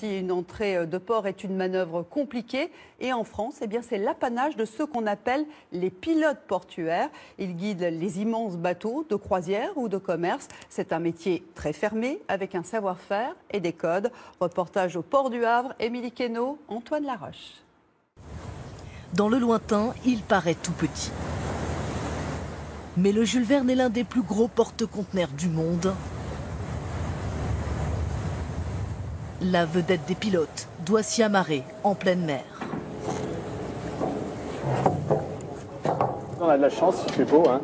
Une entrée de port est une manœuvre compliquée et en France, c'est l'apanage de ceux qu'on appelle les pilotes portuaires. Ils guident les immenses bateaux de croisière ou de commerce. C'est un métier très fermé avec un savoir-faire et des codes. Reportage au port du Havre, Émilie Queneau, Antoine Laroche. Dans le lointain, il paraît tout petit. Mais le Jules Verne est l'un des plus gros porte-conteneurs du monde. La vedette des pilotes doit s'y amarrer en pleine mer. On a de la chance, il fait beau. Ça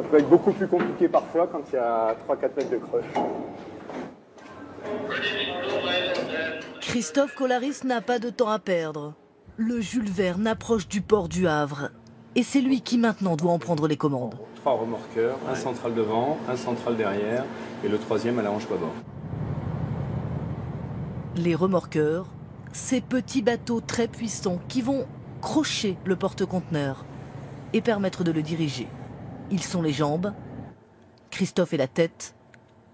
peut être beaucoup plus compliqué parfois quand il y a 3-4 mètres de creux. Christophe Collaris n'a pas de temps à perdre. Le Jules Verne approche du port du Havre. Et c'est lui qui maintenant doit en prendre les commandes. 3 remorqueurs, un central devant, un central derrière et le troisième à la hanche bâbord. Les remorqueurs, ces petits bateaux très puissants qui vont crocher le porte-conteneur et permettre de le diriger. Ils sont les jambes, Christophe est la tête,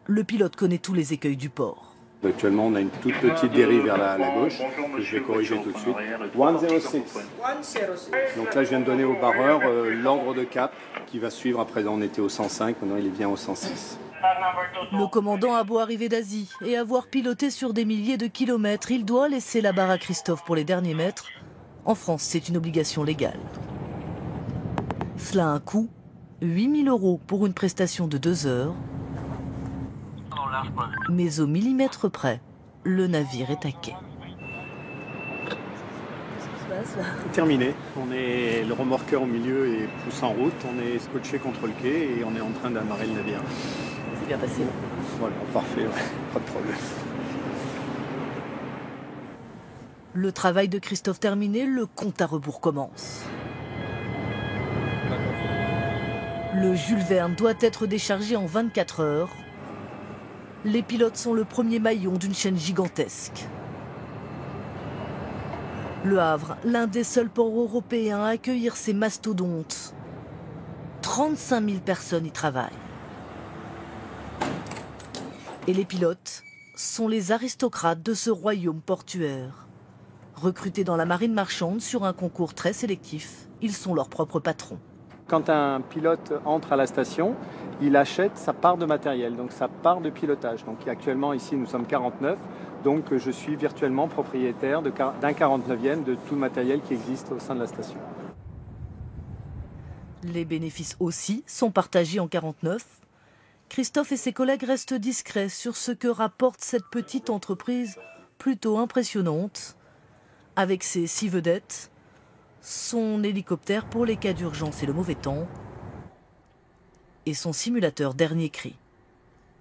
le pilote connaît tous les écueils du port. Actuellement, on a une toute petite dérive vers la gauche, que je vais corriger tout de suite. 106. Donc là, je viens de donner au barreur l'ordre de cap qui va suivre. À présent, on était au 105, maintenant il est bien au 106. Le commandant a beau arriver d'Asie et avoir piloté sur des milliers de kilomètres, il doit laisser la barre à Christophe pour les derniers mètres. En France, c'est une obligation légale. Cela a un coût, 8 000 € pour une prestation de 2 heures. Mais au millimètre près, le navire est à quai. Terminé. Le remorqueur au milieu et pousse en route. On est scotché contre le quai et on est en train d'amarrer le navire. C'est bien passé. Voilà, parfait, pas de problème. Le travail de Christophe terminé, le compte à rebours commence. Le Jules Verne doit être déchargé en 24 heures. Les pilotes sont le premier maillon d'une chaîne gigantesque. Le Havre, l'un des seuls ports européens à accueillir ces mastodontes. 35 000 personnes y travaillent. Et les pilotes sont les aristocrates de ce royaume portuaire. Recrutés dans la marine marchande sur un concours très sélectif, ils sont leurs propres patrons. Quand un pilote entre à la station, il achète sa part de matériel, donc sa part de pilotage. Donc actuellement ici nous sommes 49, donc je suis virtuellement propriétaire d'un 49e de tout le matériel qui existe au sein de la station. Les bénéfices aussi sont partagés en 49. Christophe et ses collègues restent discrets sur ce que rapporte cette petite entreprise plutôt impressionnante, avec ses 6 vedettes, son hélicoptère pour les cas d'urgence et le mauvais temps, et son simulateur dernier cri.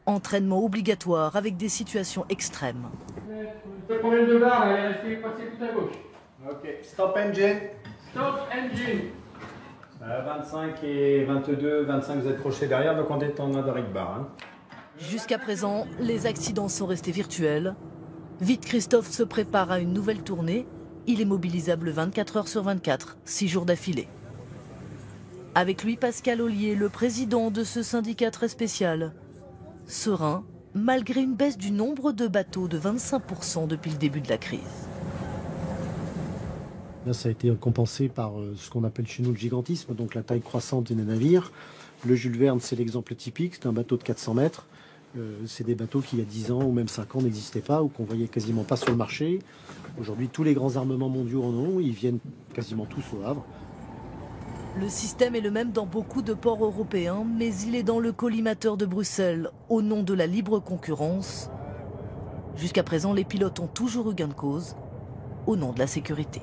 Entraînement obligatoire avec des situations extrêmes. Combien de barres, elle est restée coincée tout à gauche. Ok, stop engine. Stop engine. 25 et 22, 25 vous êtes crochés derrière, donc on est en mode avec barre. Jusqu'à présent, les accidents sont restés virtuels. Vite, Christophe se prépare à une nouvelle tournée. Il est mobilisable 24 heures sur 24, 6 jours d'affilée. Avec lui, Pascal Ollier, le président de ce syndicat très spécial. Serein, malgré une baisse du nombre de bateaux de 25% depuis le début de la crise. Là, ça a été compensé par ce qu'on appelle chez nous le gigantisme, donc la taille croissante des navires. Le Jules Verne, c'est l'exemple typique, c'est un bateau de 400 mètres. C'est des bateaux qui, il y a 10 ans ou même 5 ans, n'existaient pas ou qu'on voyait quasiment pas sur le marché. Aujourd'hui, tous les grands armements mondiaux en ont, ils viennent quasiment tous au Havre. Le système est le même dans beaucoup de ports européens, mais il est dans le collimateur de Bruxelles, au nom de la libre concurrence. Jusqu'à présent, les pilotes ont toujours eu gain de cause, au nom de la sécurité.